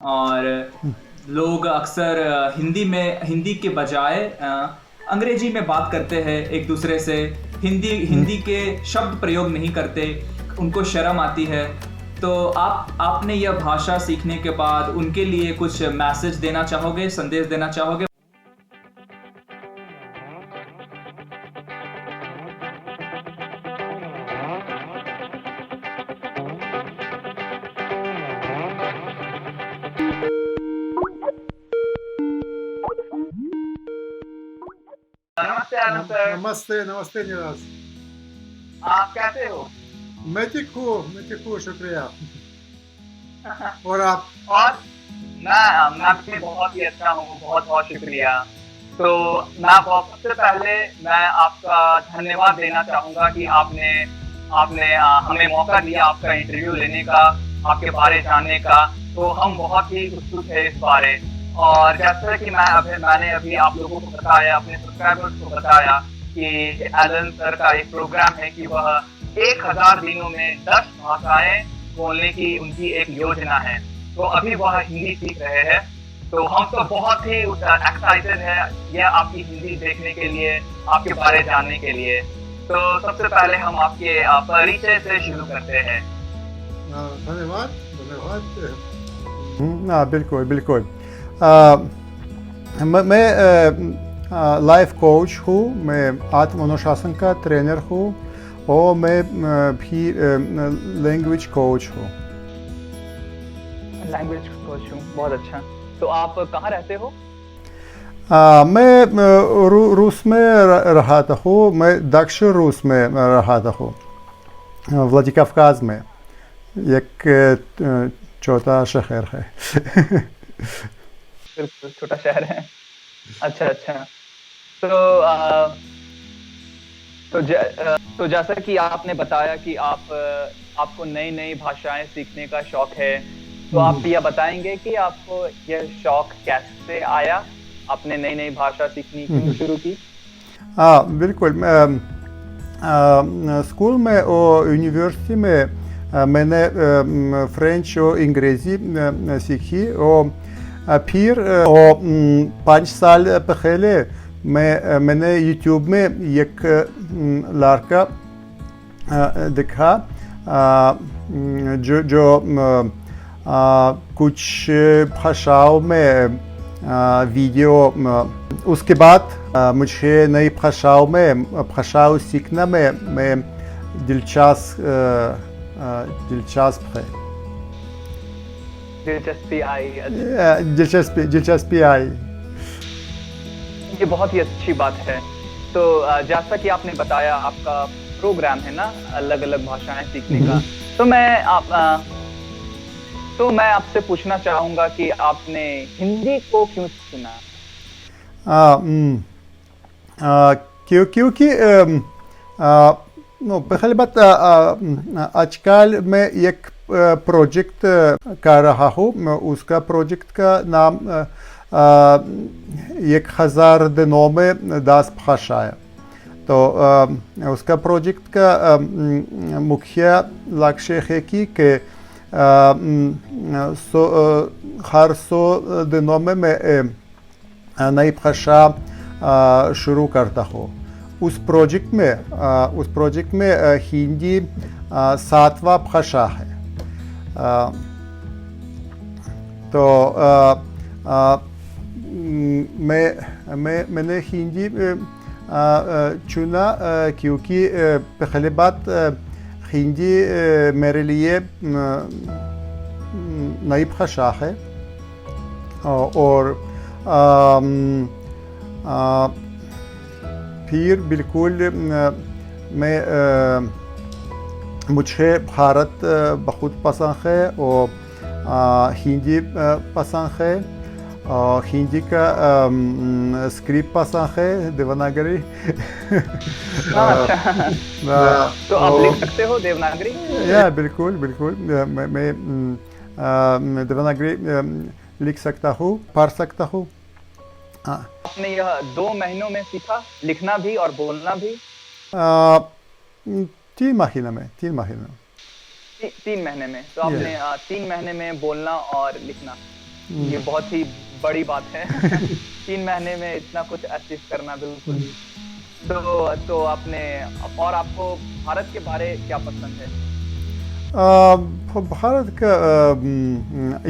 और लोग अक्सर हिंदी के बजाय अंग्रेजी में बात करते हैं एक दूसरे से। हिंदी के शब्द प्रयोग नहीं करते, उनको शर्म आती है। तो आपने यह भाषा सीखने के बाद उनके लिए कुछ मैसेज देना चाहोगे, संदेश देना चाहोगे? नमस्ते आनंद सर। नमस्ते नमस्ते निवास। आप कैसे हो? मैं ठीक हूँ शुक्रिया। और आप? और मैं भी बहुत ही अच्छा हूँ, बहुत बहुत शुक्रिया। तो मैं सबसे पहले मैं आपका धन्यवाद देना चाहूँगा कि आपने आपने हमें मौका दिया आपका इंटरव्यू लेने का, आपके बारे जानने का। तो हम बहुत ही उत्सुक है इस बारे। और जैसा कि मैंने अभी आप लोगों को बताया, अपने सब्सक्राइबर्स को बताया कि एलन सर का एक प्रोग्राम है कि वह 1000 दिनों में 10 भाषाएं बोलने की उनकी एक योजना है। तो अभी वह हिंदी सीख रहे हैं। तो हम तो बहुत ही एक्साइटेड है यह आपकी हिंदी देखने के लिए, आपके बारे जानने के लिए। तो सबसे पहले हम आपके परिचय से शुरू करते हैं। धन्यवाद धन्यवाद। बिल्कुल बिल्कुल। मैं लाइफ कोच हूँ, मैं आत्म अनुशासन का ट्रेनर हूँ और मैं भी लैंग्वेज कोच हूँ। लैंग्वेज कोच हूँ, बहुत अच्छा। तो आप कहाँ रहते हो? मैं रूस में रहा हूँ, मैं दक्षिण रूस में रहा हूँ, व्लादिकावकाज में, एक छोटा शहर है। बिल्कुल छोटा शहर है। अच्छा अच्छा। तो तो जैसा कि आपने बताया कि आपको नई नई भाषाएं सीखने का शौक है। तो आप यह बताएंगे कि आपको यह शौक कैसे आया, आपने नई नई भाषा सीखनी क्यों शुरू की? बिल्कुल। स्कूल में और यूनिवर्सिटी में मैंने फ्रेंच और अंग्रेजी सीखी और फिर 5 साल पहले मैंने यूट्यूब में एक लड़का देखा जो कुछ भाषाओं में वीडियो। उसके बाद मुझे नई भाषाओं सीखना में मैं दिलचस्प है। दिलचस्पी आई। ये बहुत ही अच्छी बात है। तो जैसा कि आपने बताया आपका प्रोग्राम है ना अलग अलग भाषाएं सीखने का। तो मैं आपसे पूछना चाहूंगा कि आपने हिंदी को क्यों चुना? क्योंकि पहली बात, आजकल मैं एक प्रोजेक्ट कर रहा हूँ। उसका प्रोजेक्ट का नाम 1000 दिनों में 10 भाषाएं। तो उसका प्रोजेक्ट का मुख्य लक्ष्य है कि हर 100 दिनों में मैं नई भाषा शुरू करता हूँ। उस प्रोजेक्ट में हिंदी 7वां भाषा है। तो मैंने हिंदी चुना क्योंकि पहली बात, हिंदी मेरे लिए नई भाषा है और फिर बिल्कुल मुझे भारत बहुत पसंद है और हिंदी पसंद है और हिंदी का स्क्रिप्ट पसंद है, देवनागरी। तो आप लिख सकते हो देवनागरी? या बिल्कुल बिल्कुल। मैं देवनागरी लिख सकता हूँ, पढ़ सकता हूँ। आपने यह 2 महीनों में सीखा, लिखना भी और बोलना भी? 3 महीने में। 3 महीने में। तो आपने 3 महीने में बोलना और लिखना। ये बहुत ही बड़ी बात है। 3 महीने में इतना कुछ अचीव करना, बिल्कुल। तो आपने, और आपको भारत के बारे क्या पसंद है? भारत का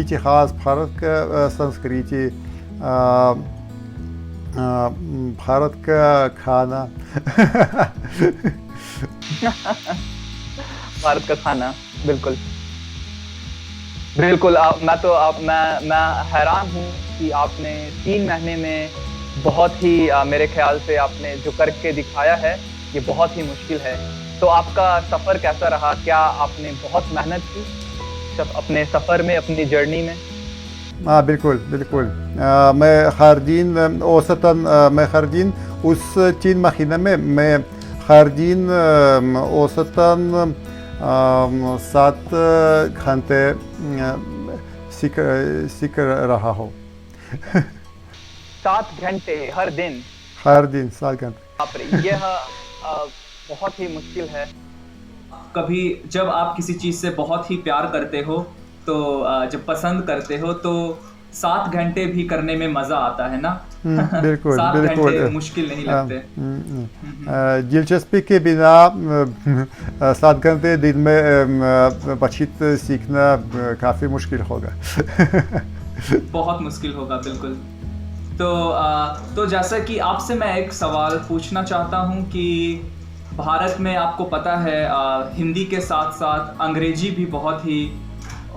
इतिहास, भारत का संस्कृति, भारत का खाना। भारत का खाना, बिल्कुल बिल्कुल। मैं हैरान हूँ कि आपने 3 महीने में बहुत ही मेरे ख्याल से आपने जो करके दिखाया है, ये बहुत ही मुश्किल है। तो आपका सफर कैसा रहा? क्या आपने बहुत मेहनत की अपने सफर में, अपनी जर्नी में? हाँ, बिल्कुल बिल्कुल। मैं हर दिन औसतन मैं हर दिन उस 3 महीने में मैं हर दिन औसतन 7 घंटे सीख रहा हूँ। 7 घंटे हर दिन? हर दिन 7 घंटे। बाप रे, यह बहुत ही मुश्किल है। कभी जब आप किसी चीज़ से बहुत ही प्यार करते हो, तो जब पसंद करते हो, तो 7 घंटे भी करने में मज़ा आता है ना। बिल्कुल 7 बिल्कुल। घंटे मुश्किल नहीं लगते। दिलचस्पी के बिना 7 घंटे दिन में बातचीत सीखना काफ़ी मुश्किल होगा। बहुत मुश्किल होगा, बिल्कुल। तो जैसा कि आपसे मैं एक सवाल पूछना चाहता हूँ कि भारत में आपको पता है हिंदी के साथ साथ अंग्रेजी भी बहुत ही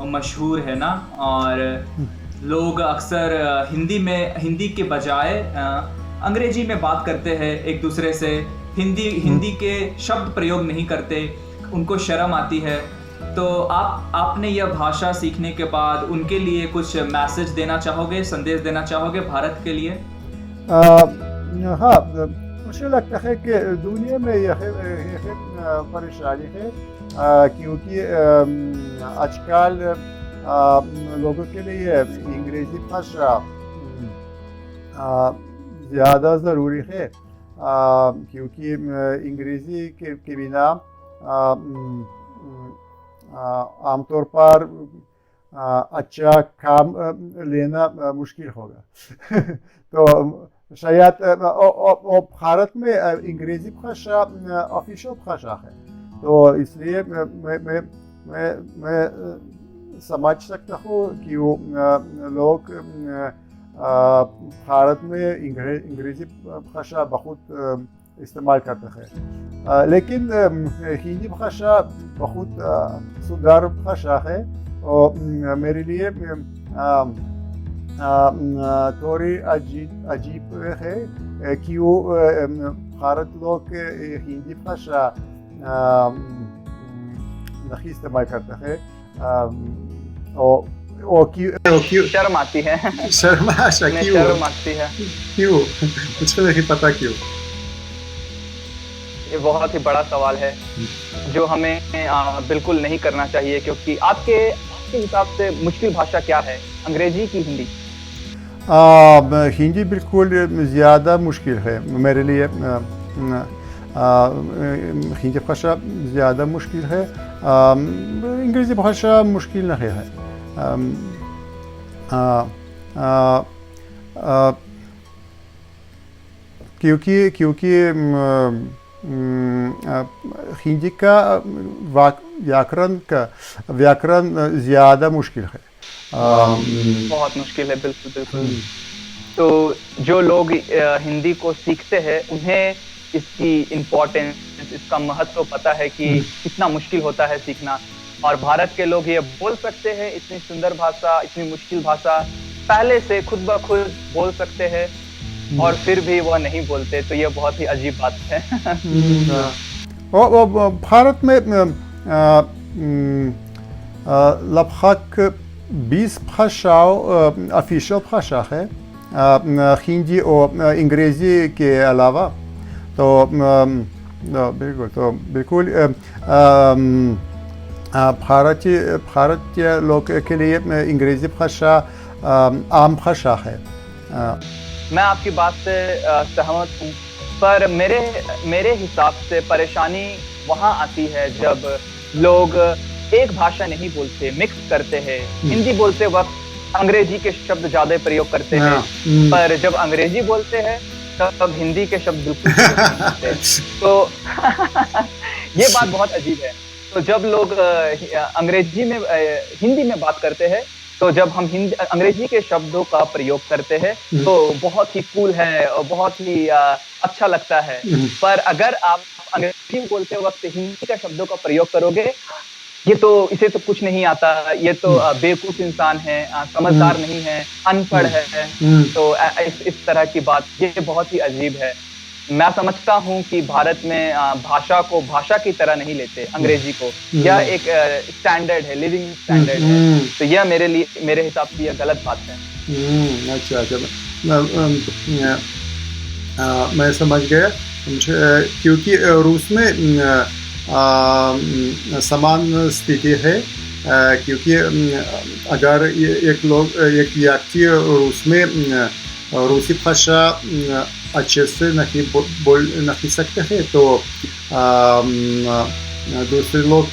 मशहूर है ना, और लोग अक्सर हिंदी के बजाय अंग्रेजी में बात करते हैं एक दूसरे से। हिंदी के शब्द प्रयोग नहीं करते, उनको शर्म आती है। तो आपने यह भाषा सीखने के बाद उनके लिए कुछ मैसेज देना चाहोगे, संदेश देना चाहोगे भारत के लिए? हाँ, मुझे लगता है कि दुनिया में यह परेशानी है, क्योंकि आजकल लोगों के लिए अंग्रेजी भाषा ज़्यादा ज़रूरी है, क्योंकि अंग्रेजी के बिना आमतौर पर अच्छा काम लेना मुश्किल होगा। तो शायद भारत में अंग्रेजी भाषा ऑफिशियल भाषा है, तो इसलिए मैं समझ सकता हूँ कि वो लोग भारत में अंग्रेजी भाषा बहुत इस्तेमाल करते हैं, लेकिन हिंदी भाषा बहुत सुंदर भाषा है और मेरे लिए थोड़ी अजीब है कि वो भारत लोग हिंदी भाषा नहीं इस्तेमाल करते हैं, और क्यों शर्म आती है? शर्म आती है, क्यों? मुझे नहीं पता क्यों। ये बहुत ही बड़ा सवाल है जो हमें बिल्कुल नहीं करना चाहिए, क्योंकि आपके हिसाब से मुश्किल भाषा क्या है, अंग्रेजी की हिंदी? हिंदी बिल्कुल ज़्यादा मुश्किल है मेरे लिए। हिंदी भाषा ज़्यादा मुश्किल है, अंग्रेज़ी भाषा मुश्किल नहीं है, क्योंकि हिंदी का व्याकरण ज़्यादा मुश्किल है। बहुत मुश्किल है, बिल्कुल बिल्कुल। तो जो लोग हिंदी को सीखते हैं उन्हें इसकी इम्पोर्टेंस, इसका महत्व पता है कि कितना मुश्किल होता है सीखना, और भारत के लोग ये बोल सकते हैं इतनी सुंदर भाषा, इतनी मुश्किल भाषा पहले से खुद ब खुद बोल सकते हैं, और फिर भी वह नहीं बोलते, तो ये बहुत ही अजीब बात है। भारत में लगभग 20 भाषाओं ऑफिशियल भाषा है, हिंदी और अंग्रेजी के अलावा। तो बिल्कुल भारतीय लोग के लिए अंग्रेजी भाषा आम भाषा है। मैं आपकी बात से सहमत हूँ, पर मेरे हिसाब से परेशानी वहाँ आती है जब लोग एक भाषा नहीं बोलते, मिक्स करते हैं। हिंदी बोलते वक्त अंग्रेजी के शब्द ज्यादा प्रयोग करते हैं, हाँ, पर जब अंग्रेजी बोलते हैं तब हिंदी के शब्द बिल्कुल प्रयोग नहीं करते। तो ये बात बहुत अजीब है। तो जब लोग अंग्रेजी में हिंदी में बात करते हैं, तो जब हम हिंदी अंग्रेजी के शब्दों का प्रयोग करते हैं तो बहुत ही कूल है और बहुत ही अच्छा लगता है। पर अगर आप अंग्रेजी बोलते वक्त हिंदी का शब्दों का प्रयोग करोगे, ये तो इसे तो कुछ नहीं आता, ये तो बेवकूफ इंसान है, समझदार नहीं है, अनपढ़ है। तो इस तरह की बात ये बहुत ही अजीब है। मैं समझता हूँ कि भारत में भाषा को भाषा की तरह नहीं लेते अंग्रेजी को। यह एक स्टैंडर्ड है, लिविंग स्टैंडर्ड है। तो यह मेरे हिसाब से यह गलत बात है। अच्छा अच्छा, मैं समझ गया। क्योंकि रूस में समान स्थिति है, क्योंकि अगर एक व्यक्ति रूस में रूसी भाषा अच्छे से बोल नहीं सकते हैं, तो दूसरे लोग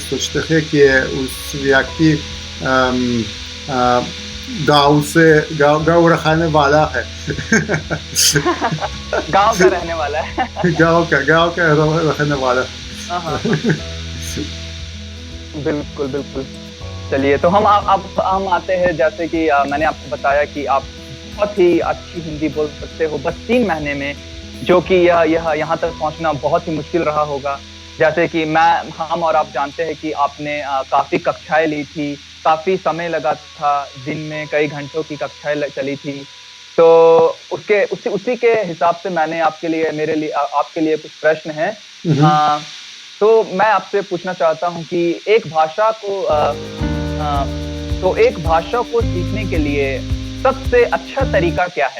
सोचते हैं कि उस व्यक्ति गाँव रहने वाला है। गाँव का रहने वाला है। गाँव का रहने वाला है। बिल्कुल बिल्कुल। चलिए, तो हम आते हैं, जैसे कि मैंने आपको बताया कि आप बहुत ही अच्छी हिंदी बोल सकते हो बस 3 महीने में, जो कि यह यहाँ तक पहुँचना बहुत ही मुश्किल रहा होगा। जैसे कि हम और आप जानते हैं कि आपने काफी कक्षाएं ली थी, काफी समय लगा था, दिन में कई घंटों की कक्षाएं चली थी। तो उसी के हिसाब से मैंने आपके लिए कुछ प्रश्न हैं। तो मैं आपसे पूछना चाहता हूँ कि एक भाषा को सीखने के लिए सबसे अच्छा तरीका क्या है?